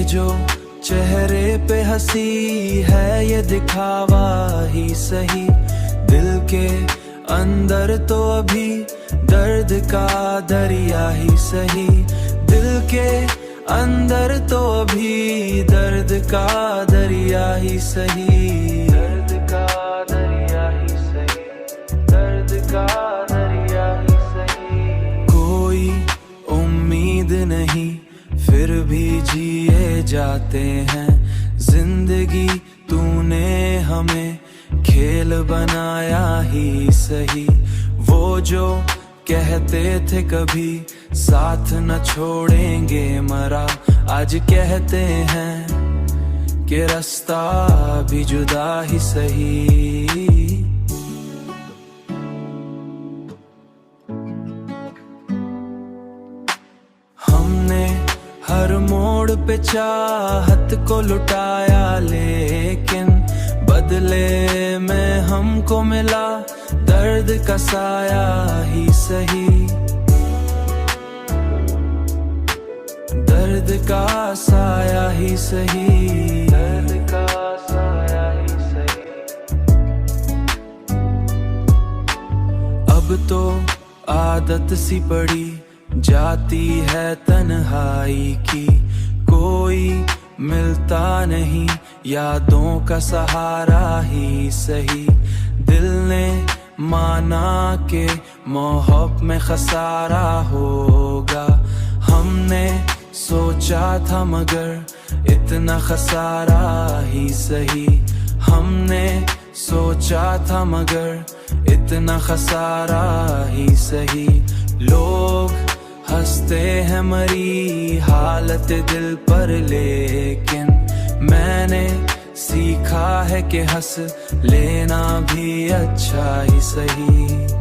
जो चेहरे पे हंसी है ये दिखावा ही सही, दिल के अंदर तो अभी दर्द का दरिया ही सही, दिल के अंदर तो अभी दर्द का दरिया ही सही, दर्द का दरिया ही सही, दर्द का दरिया ही सही। कोई उम्मीद नहीं फिर भी जिए जाते हैं, जिंदगी तूने हमें खेल बनाया ही सही। वो जो कहते थे कभी साथ न छोड़ेंगे मरा, आज कहते हैं कि रास्ता भी जुदा ही सही। हमने हर मोड़ पे चाहत को लुटाया, लेकिन बदले में हमको मिला दर्द का साया ही सही, दर्द का साया ही सही, दर्द का साया ही सही। अब तो आदत सी पड़ी जाती है तन्हाई की, कोई मिलता नहीं यादों का सहारा ही सही। दिल ने माना के मोहब्बत में खसारा होगा, हमने सोचा था मगर इतना खसारा ही सही, हमने सोचा था मगर इतना खसारा ही सही। लोग हंसते हैं मरी हालत दिल पर, लेकिन मैंने सीखा है कि हंस लेना भी अच्छा ही सही।